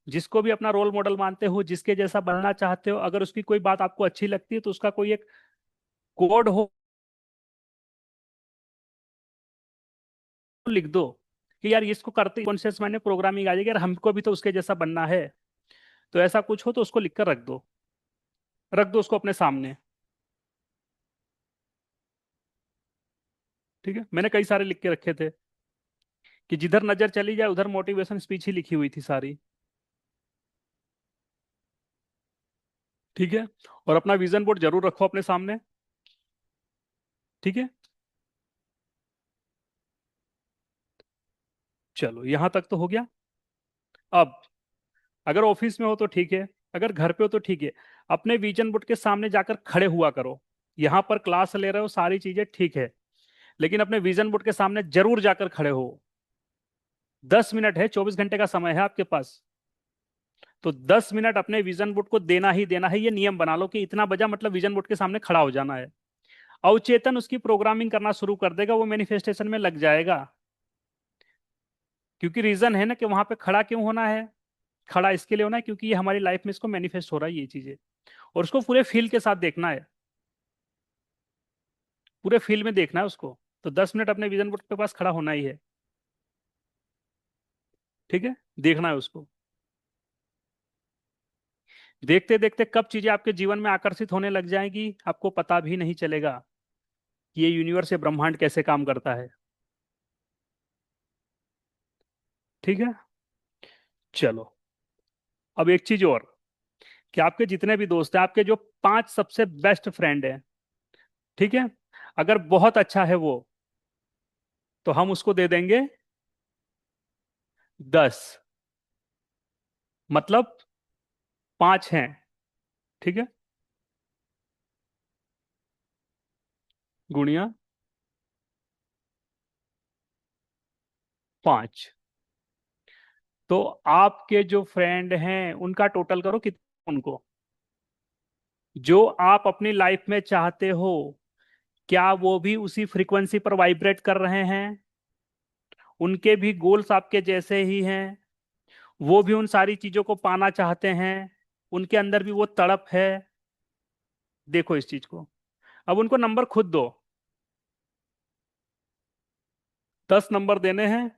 जिसको भी अपना रोल मॉडल मानते हो, जिसके जैसा बनना चाहते हो, अगर उसकी कोई बात आपको अच्छी लगती है, तो उसका कोई एक कोड हो, लिख दो कि यार इसको करते कॉन्शियस माइंड में प्रोग्रामिंग आ जाएगी, यार हमको भी तो उसके जैसा बनना है। तो ऐसा कुछ हो तो उसको लिख कर रख दो, रख दो उसको अपने सामने। ठीक है, मैंने कई सारे लिख के रखे थे कि जिधर नजर चली जाए उधर मोटिवेशन स्पीच ही लिखी हुई थी सारी। ठीक है। और अपना विजन बोर्ड जरूर रखो अपने सामने। ठीक है। चलो, यहां तक तो हो गया। अब अगर ऑफिस में हो तो ठीक है, अगर घर पे हो तो ठीक है, अपने विजन बोर्ड के सामने जाकर खड़े हुआ करो। यहां पर क्लास ले रहे हो, सारी चीजें ठीक है, लेकिन अपने विजन बोर्ड के सामने जरूर जाकर खड़े हो। 10 मिनट है, 24 घंटे का समय है आपके पास, तो 10 मिनट अपने विजन बोर्ड को देना ही देना है। ये नियम बना लो कि इतना बजा मतलब विजन बोर्ड के सामने खड़ा हो जाना है। अवचेतन उसकी प्रोग्रामिंग करना शुरू कर देगा, वो मैनिफेस्टेशन में लग जाएगा। क्योंकि रीजन है ना कि वहां पे खड़ा क्यों होना है। खड़ा इसके लिए होना है क्योंकि ये हमारी लाइफ में इसको मैनिफेस्ट हो रहा है ये चीजें। और उसको पूरे फील के साथ देखना है, पूरे फील में देखना है उसको। तो 10 मिनट अपने विजन बोर्ड के पास खड़ा होना ही है। ठीक है, देखना है उसको। देखते देखते कब चीजें आपके जीवन में आकर्षित होने लग जाएंगी आपको पता भी नहीं चलेगा कि ये यूनिवर्स या ब्रह्मांड कैसे काम करता है। ठीक है। चलो, अब एक चीज और, कि आपके जितने भी दोस्त हैं, आपके जो 5 सबसे बेस्ट फ्रेंड हैं, ठीक है, अगर बहुत अच्छा है वो, तो हम उसको दे देंगे 10। मतलब 5 हैं, ठीक है, गुणिया 5। तो आपके जो फ्रेंड हैं उनका टोटल करो कितना उनको, जो आप अपनी लाइफ में चाहते हो, क्या वो भी उसी फ्रीक्वेंसी पर वाइब्रेट कर रहे हैं? उनके भी गोल्स आपके जैसे ही हैं? वो भी उन सारी चीजों को पाना चाहते हैं? उनके अंदर भी वो तड़प है? देखो इस चीज को। अब उनको नंबर खुद दो। 10 नंबर देने हैं।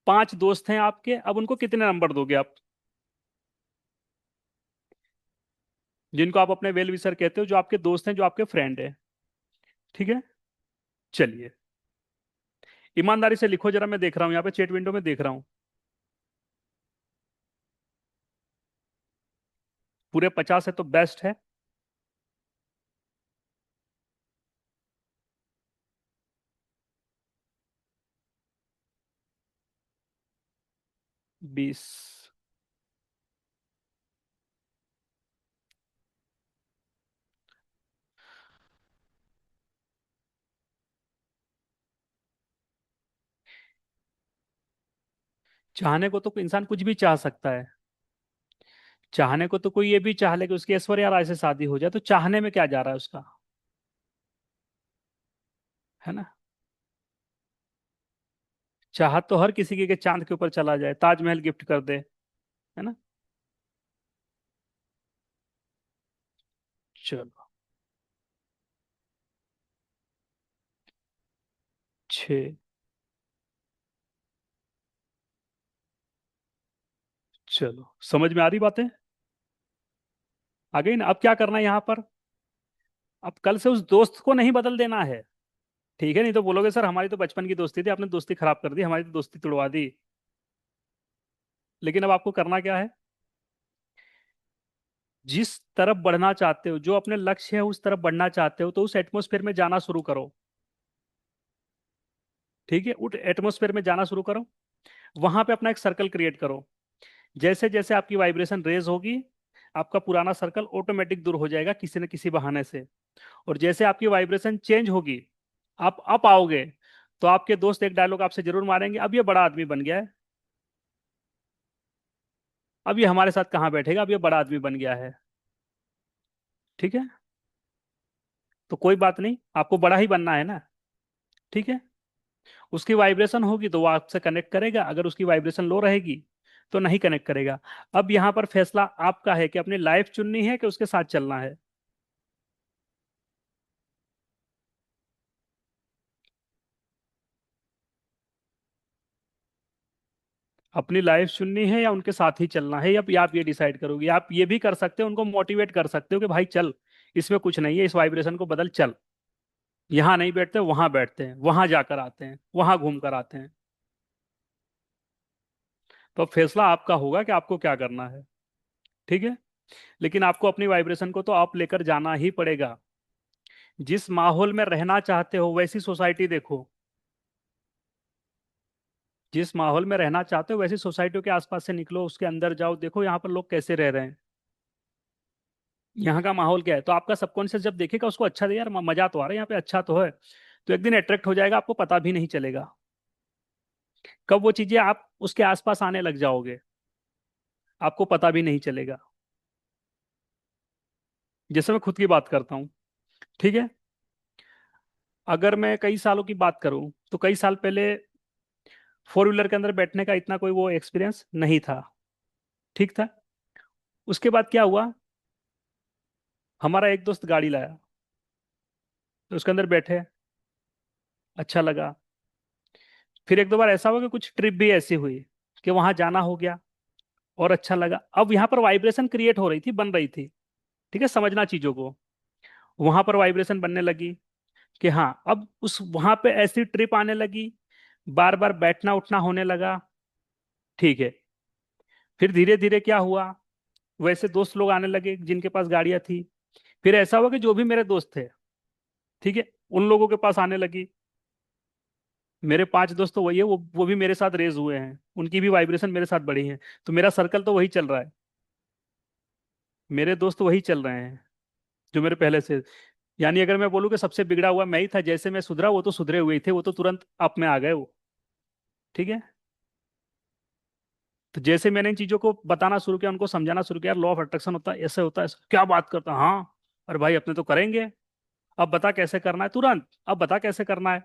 5 दोस्त हैं आपके, अब उनको कितने नंबर दोगे आप, जिनको आप अपने वेल विशर कहते हो, जो आपके दोस्त हैं, जो आपके फ्रेंड है? ठीक है। चलिए, ईमानदारी से लिखो जरा, मैं देख रहा हूँ यहाँ पे चैट विंडो में देख रहा हूँ। पूरे 50 है तो बेस्ट है। 20। चाहने को तो इंसान कुछ भी चाह सकता है। चाहने को तो कोई ये भी चाह ले कि उसकी ऐश्वर्या राय से शादी हो जाए, तो चाहने में क्या जा रहा है उसका, है ना? चाहत तो हर किसी की कि चांद के ऊपर चला जाए, ताजमहल गिफ्ट कर दे, है ना? चलो, 6। चलो, समझ में आ रही बातें? आ गई ना? अब क्या करना है यहाँ पर? अब कल से उस दोस्त को नहीं बदल देना है। ठीक है, नहीं तो बोलोगे सर हमारी तो बचपन की दोस्ती थी, आपने दोस्ती खराब कर दी, हमारी तो दोस्ती तुड़वा दी। लेकिन अब आपको करना क्या है? जिस तरफ बढ़ना चाहते हो, जो अपने लक्ष्य है उस तरफ बढ़ना चाहते हो, तो उस एटमोस्फेयर में जाना शुरू करो। ठीक है, उस एटमोस्फेयर में जाना शुरू करो। वहां पे अपना एक सर्कल क्रिएट करो। जैसे जैसे आपकी वाइब्रेशन रेज होगी, आपका पुराना सर्कल ऑटोमेटिक दूर हो जाएगा किसी न किसी बहाने से। और जैसे आपकी वाइब्रेशन चेंज होगी, आप अप आओगे, तो आपके दोस्त एक डायलॉग आपसे जरूर मारेंगे, अब ये बड़ा आदमी बन गया है, अब ये हमारे साथ कहाँ बैठेगा, अब ये बड़ा आदमी बन गया है। ठीक है, तो कोई बात नहीं, आपको बड़ा ही बनना है ना। ठीक है, उसकी वाइब्रेशन होगी तो वो आपसे कनेक्ट करेगा, अगर उसकी वाइब्रेशन लो रहेगी तो नहीं कनेक्ट करेगा। अब यहाँ पर फैसला आपका है कि अपनी लाइफ चुननी है कि उसके साथ चलना है। अपनी लाइफ चुननी है या उनके साथ ही चलना है, या आप ये डिसाइड करोगे। आप ये भी कर सकते हो, उनको मोटिवेट कर सकते हो कि भाई चल, इसमें कुछ नहीं है, इस वाइब्रेशन को बदल, चल। यहाँ नहीं बैठते, वहां बैठते हैं, वहां जाकर आते हैं, वहां घूम कर आते हैं। तो अब फैसला आपका होगा कि आपको क्या करना है। ठीक है, लेकिन आपको अपनी वाइब्रेशन को तो आप लेकर जाना ही पड़ेगा। जिस माहौल में रहना चाहते हो वैसी सोसाइटी देखो। जिस माहौल में रहना चाहते हो वैसी सोसाइटियों के आसपास से निकलो, उसके अंदर जाओ, देखो यहाँ पर लोग कैसे रह रहे हैं, यहाँ का माहौल क्या है। तो आपका सबकॉन्शियस जब देखेगा उसको अच्छा दे, यार मजा तो आ रहा है यहाँ पे, अच्छा तो है, तो एक दिन अट्रैक्ट हो जाएगा, आपको पता भी नहीं चलेगा कब वो चीजें आप उसके आसपास आने लग जाओगे, आपको पता भी नहीं चलेगा। जैसे मैं खुद की बात करता हूँ, ठीक है, अगर मैं कई सालों की बात करूं तो कई साल पहले फोर व्हीलर के अंदर बैठने का इतना कोई वो एक्सपीरियंस नहीं था। ठीक था। उसके बाद क्या हुआ, हमारा एक दोस्त गाड़ी लाया, तो उसके अंदर बैठे, अच्छा लगा। फिर एक दो बार ऐसा हुआ कि कुछ ट्रिप भी ऐसी हुई कि वहां जाना हो गया और अच्छा लगा। अब यहाँ पर वाइब्रेशन क्रिएट हो रही थी, बन रही थी। ठीक है, समझना चीजों को। वहां पर वाइब्रेशन बनने लगी कि हाँ, अब उस वहां पे ऐसी ट्रिप आने लगी, बार बार बैठना उठना होने लगा। ठीक है। फिर धीरे धीरे क्या हुआ, वैसे दोस्त लोग आने लगे जिनके पास गाड़ियां थी। फिर ऐसा हुआ कि जो भी मेरे दोस्त थे, ठीक है, उन लोगों के पास आने लगी। मेरे पांच दोस्त तो वही है, वो भी मेरे साथ रेज हुए हैं, उनकी भी वाइब्रेशन मेरे साथ बढ़ी है। तो मेरा सर्कल तो वही चल रहा है, मेरे दोस्त वही चल रहे हैं जो मेरे पहले से। यानी अगर मैं बोलूँ कि सबसे बिगड़ा हुआ मैं ही था, जैसे मैं सुधरा वो तो सुधरे हुए ही थे, वो तो तुरंत अप में आ गए वो। ठीक है। तो जैसे मैंने इन चीजों को बताना शुरू किया, उनको समझाना शुरू किया, लॉ ऑफ अट्रैक्शन होता है, ऐसे होता है, ऐसे क्या बात करता है? हाँ। अरे भाई, अपने तो करेंगे। अब बता कैसे करना है, तुरंत। अब बता कैसे करना है।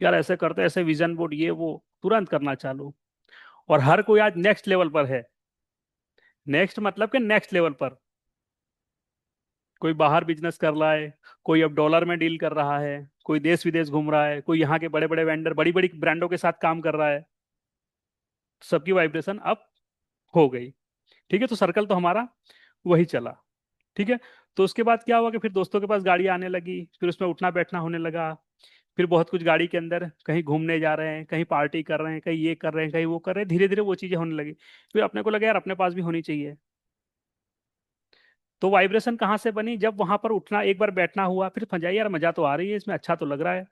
यार ऐसे करते, ऐसे विजन बोर्ड ये वो, तुरंत करना चालू। और हर कोई आज नेक्स्ट लेवल पर है। नेक्स्ट मतलब कि नेक्स्ट लेवल पर। कोई बाहर बिजनेस कर रहा है, कोई अब डॉलर में डील कर रहा है, कोई देश विदेश घूम रहा है, कोई यहाँ के बड़े बड़े वेंडर, बड़ी बड़ी ब्रांडों के साथ काम कर रहा है। सबकी वाइब्रेशन अप हो गई। ठीक है, तो सर्कल तो हमारा वही चला। ठीक है। तो उसके बाद क्या हुआ कि फिर दोस्तों के पास गाड़ी आने लगी, फिर उसमें उठना बैठना होने लगा। फिर बहुत कुछ गाड़ी के अंदर, कहीं घूमने जा रहे हैं, कहीं पार्टी कर रहे हैं, कहीं ये कर रहे हैं, कहीं वो कर रहे हैं, धीरे धीरे वो चीजें होने लगी। फिर अपने को लगा यार अपने पास भी होनी चाहिए। तो वाइब्रेशन कहाँ से बनी, जब वहां पर उठना, एक बार बैठना हुआ, फिर समझा यार मजा तो आ रही है इसमें, अच्छा तो लग रहा है।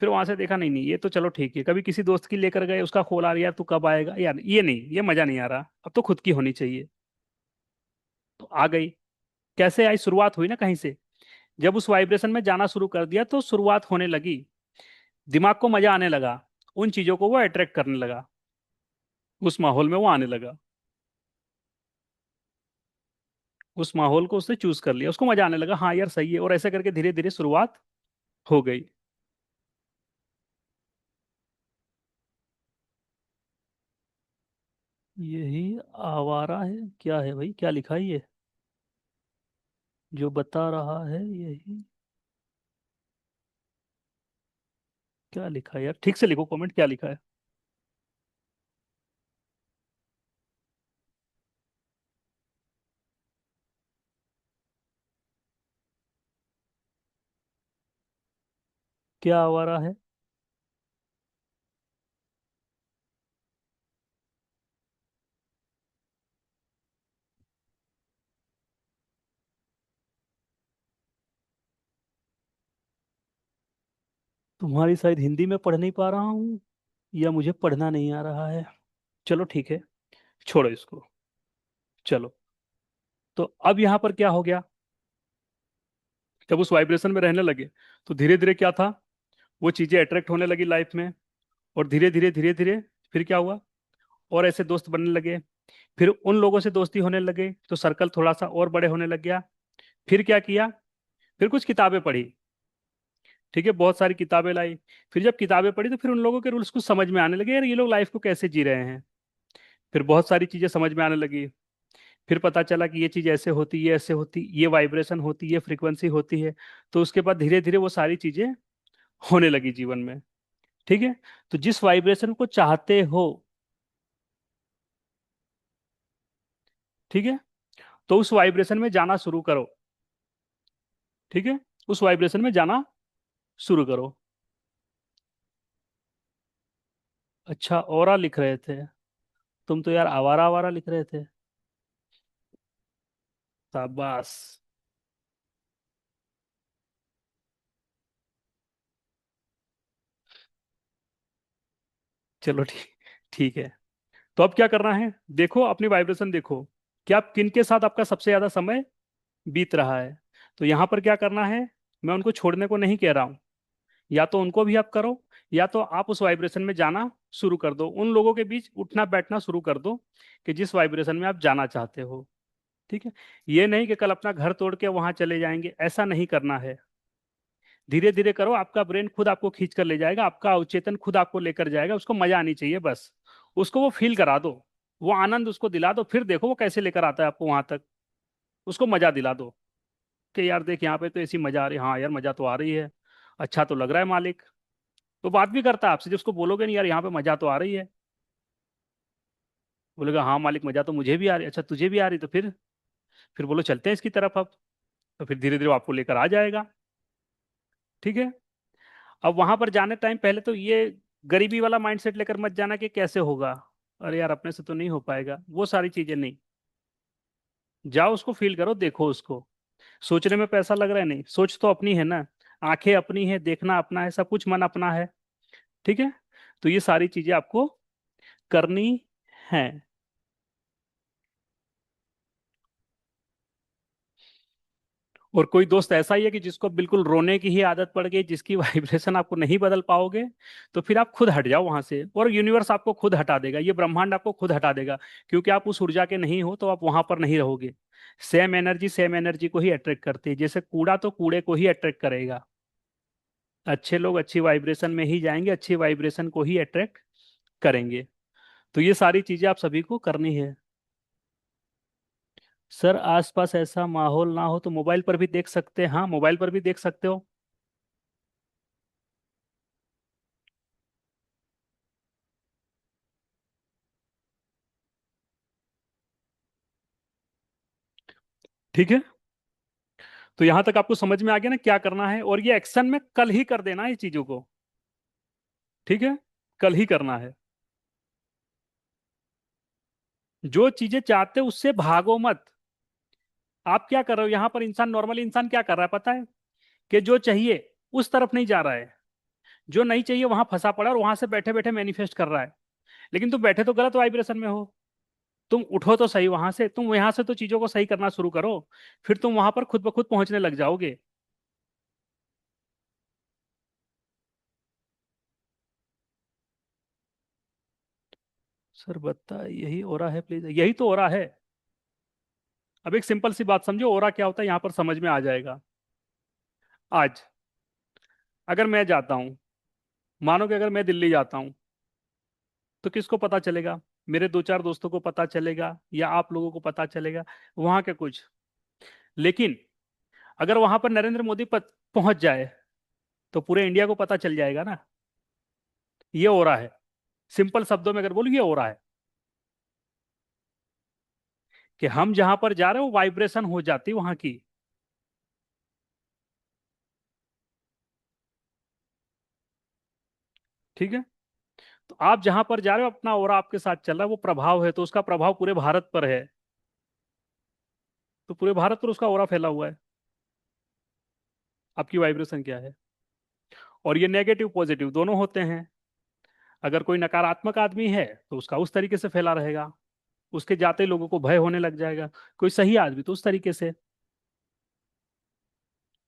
फिर वहां से देखा, नहीं नहीं ये तो चलो ठीक है, कभी किसी दोस्त की लेकर गए, उसका कॉल आ रहा है, यार तू कब आएगा, यार ये नहीं, ये मजा नहीं आ रहा, अब तो खुद की होनी चाहिए। तो आ गई। कैसे आई, शुरुआत हुई ना कहीं से। जब उस वाइब्रेशन में जाना शुरू कर दिया तो शुरुआत होने लगी, दिमाग को मजा आने लगा, उन चीजों को वो अट्रैक्ट करने लगा, उस माहौल में वो आने लगा, उस माहौल को उसने चूज कर लिया, उसको मजा आने लगा, हाँ यार सही है, और ऐसे करके धीरे धीरे शुरुआत हो गई। यही आवारा है, क्या है भाई, क्या लिखा है ये जो बता रहा है, यही क्या लिखा है यार, ठीक से लिखो कमेंट, क्या लिखा है। क्या आवारा है। तुम्हारी शायद हिंदी में पढ़ नहीं पा रहा हूँ, या मुझे पढ़ना नहीं आ रहा है। चलो ठीक है, छोड़ो इसको। चलो। तो अब यहाँ पर क्या हो गया, जब उस वाइब्रेशन में रहने लगे, तो धीरे धीरे क्या था, वो चीजें अट्रैक्ट होने लगी लाइफ में। और धीरे धीरे धीरे धीरे फिर क्या हुआ, और ऐसे दोस्त बनने लगे। फिर उन लोगों से दोस्ती होने लगे तो सर्कल थोड़ा सा और बड़े होने लग गया। फिर क्या किया, फिर कुछ किताबें पढ़ी। ठीक है, बहुत सारी किताबें लाई। फिर जब किताबें पढ़ी तो फिर उन लोगों के रूल्स कुछ समझ में आने लगे, यार ये लोग लाइफ को कैसे जी रहे हैं। फिर बहुत सारी चीजें समझ में आने लगी। फिर पता चला कि ये चीज ऐसे होती, ये ऐसे होती, ये वाइब्रेशन होती, ये फ्रीक्वेंसी होती है। तो उसके बाद धीरे धीरे वो सारी चीजें होने लगी जीवन में। ठीक है। तो जिस वाइब्रेशन को चाहते हो, ठीक है, तो उस वाइब्रेशन में जाना शुरू करो। ठीक है, उस वाइब्रेशन में जाना शुरू करो। अच्छा, ऑरा लिख रहे थे, तुम तो यार आवारा आवारा लिख रहे थे। शाबाश। चलो ठीक, ठीक है। तो अब क्या करना है, देखो अपनी वाइब्रेशन देखो, कि आप किन के साथ आपका सबसे ज्यादा समय बीत रहा है। तो यहां पर क्या करना है, मैं उनको छोड़ने को नहीं कह रहा हूं, या तो उनको भी आप करो, या तो आप उस वाइब्रेशन में जाना शुरू कर दो, उन लोगों के बीच उठना बैठना शुरू कर दो कि जिस वाइब्रेशन में आप जाना चाहते हो। ठीक है। ये नहीं कि कल अपना घर तोड़ के वहां चले जाएंगे, ऐसा नहीं करना है। धीरे धीरे करो, आपका ब्रेन खुद आपको खींच कर ले जाएगा, आपका अवचेतन खुद आपको लेकर जाएगा। उसको मजा आनी चाहिए बस, उसको वो फील करा दो, वो आनंद उसको दिला दो, फिर देखो वो कैसे लेकर आता है आपको वहां तक। उसको मजा दिला दो कि यार देख यहाँ पे तो ऐसी मजा आ रही है, हाँ यार मजा तो आ रही है, अच्छा तो लग रहा है मालिक। तो बात भी करता है आपसे, जिसको बोलोगे नहीं यार यहाँ पे मजा तो आ रही है, बोलेगा हाँ मालिक मजा तो मुझे भी आ रही है, अच्छा तुझे भी आ रही, तो फिर बोलो चलते हैं इसकी तरफ अब। तो फिर धीरे धीरे वो आपको लेकर आ जाएगा। ठीक है। अब वहां पर जाने टाइम पहले तो ये गरीबी वाला माइंडसेट लेकर मत जाना कि कैसे होगा, अरे यार अपने से तो नहीं हो पाएगा, वो सारी चीजें नहीं। जाओ, उसको फील करो, देखो उसको। सोचने में पैसा लग रहा है, नहीं, सोच तो अपनी है ना, आंखें अपनी है, देखना अपना है, सब कुछ मन अपना है। ठीक है। तो ये सारी चीजें आपको करनी है। और कोई दोस्त ऐसा ही है कि जिसको बिल्कुल रोने की ही आदत पड़ गई, जिसकी वाइब्रेशन आपको नहीं बदल पाओगे, तो फिर आप खुद हट जाओ वहां से, और यूनिवर्स आपको खुद हटा देगा, ये ब्रह्मांड आपको खुद हटा देगा। क्योंकि आप उस ऊर्जा के नहीं हो, तो आप वहां पर नहीं रहोगे। सेम एनर्जी को ही अट्रैक्ट करती है, जैसे कूड़ा तो कूड़े को ही अट्रैक्ट करेगा। अच्छे लोग अच्छी वाइब्रेशन में ही जाएंगे, अच्छी वाइब्रेशन को ही अट्रैक्ट करेंगे। तो ये सारी चीजें आप सभी को करनी है। सर आसपास ऐसा माहौल ना हो तो मोबाइल पर भी देख सकते हैं, हाँ मोबाइल पर भी देख सकते हो। ठीक है। तो यहां तक आपको समझ में आ गया ना क्या करना है, और ये एक्शन में कल ही कर देना है ये चीजों को। ठीक है। कल ही करना है। जो चीजें चाहते हो उससे भागो मत। आप क्या कर रहे हो यहां पर, इंसान नॉर्मली इंसान क्या कर रहा है पता है, कि जो चाहिए उस तरफ नहीं जा रहा है, जो नहीं चाहिए वहां फंसा पड़ा है, और वहां से बैठे बैठे मैनिफेस्ट कर रहा है। लेकिन तुम बैठे तो गलत वाइब्रेशन में हो। तुम उठो तो सही वहां से, तुम यहां से तो चीजों को सही करना शुरू करो, फिर तुम वहां पर खुद ब खुद पहुंचने लग जाओगे। सर बता यही हो रहा है प्लीज, यही तो हो रहा है। अब एक सिंपल सी बात समझो, ओरा क्या होता है, यहां पर समझ में आ जाएगा। आज अगर मैं जाता हूं, मानो कि अगर मैं दिल्ली जाता हूं, तो किसको पता चलेगा? मेरे दो चार दोस्तों को पता चलेगा, या आप लोगों को पता चलेगा, वहां के कुछ। लेकिन अगर वहां पर नरेंद्र मोदी पहुंच जाए, तो पूरे इंडिया को पता चल जाएगा ना। ये हो रहा है। सिंपल शब्दों में अगर बोलूं, ये हो रहा है कि हम जहां पर जा रहे हैं वो वाइब्रेशन हो जाती वहां की। ठीक है। तो आप जहां पर जा रहे हो, अपना ओरा आपके साथ चल रहा है, वो प्रभाव है, तो उसका प्रभाव पूरे भारत पर है। तो पूरे भारत पर उसका ओरा फैला हुआ है। आपकी वाइब्रेशन क्या है? और ये नेगेटिव पॉजिटिव दोनों होते हैं। अगर कोई नकारात्मक आदमी है, तो उसका उस तरीके से फैला रहेगा, उसके जाते लोगों को भय होने लग जाएगा। कोई सही आदमी तो उस तरीके से।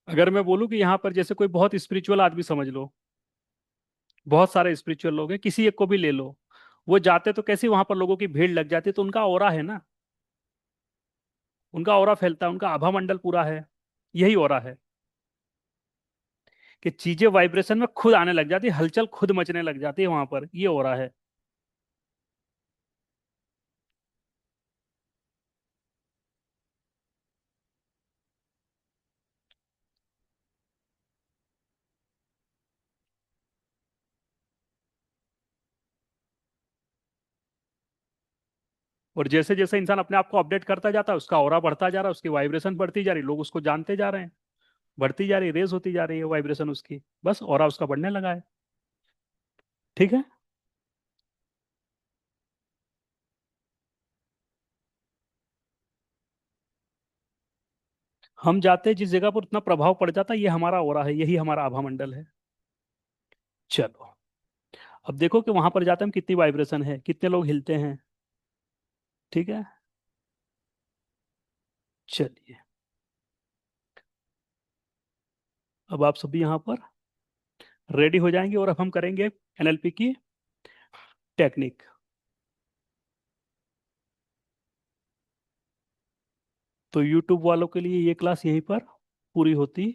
अगर मैं बोलूं कि यहाँ पर जैसे कोई बहुत स्पिरिचुअल आदमी समझ लो, बहुत सारे स्पिरिचुअल लोग हैं, किसी एक को भी ले लो, वो जाते तो कैसी वहां पर लोगों की भीड़ लग जाती, तो उनका ऑरा है ना, उनका ऑरा फैलता है, उनका आभा मंडल पूरा है। यही ऑरा है कि चीजें वाइब्रेशन में खुद आने लग जाती है, हलचल खुद मचने लग जाती है वहां पर, ये ऑरा है। और जैसे जैसे इंसान अपने आप को अपडेट करता जाता है, उसका ऑरा बढ़ता जा रहा है, उसकी वाइब्रेशन बढ़ती जा रही, लोग उसको जानते जा रहे हैं, बढ़ती जा रही, रेज होती जा रही है वाइब्रेशन उसकी, बस ऑरा उसका बढ़ने लगा है। ठीक है। हम जाते हैं जिस जगह पर उतना प्रभाव पड़ जाता है, ये हमारा ऑरा है, यही हमारा आभा मंडल है। चलो, अब देखो कि वहां पर जाते हम कितनी वाइब्रेशन है, कितने लोग हिलते हैं। ठीक है। चलिए, अब आप सभी यहाँ पर रेडी हो जाएंगे, और अब हम करेंगे एनएलपी की टेक्निक। तो यूट्यूब वालों के लिए ये क्लास यहीं पर पूरी होती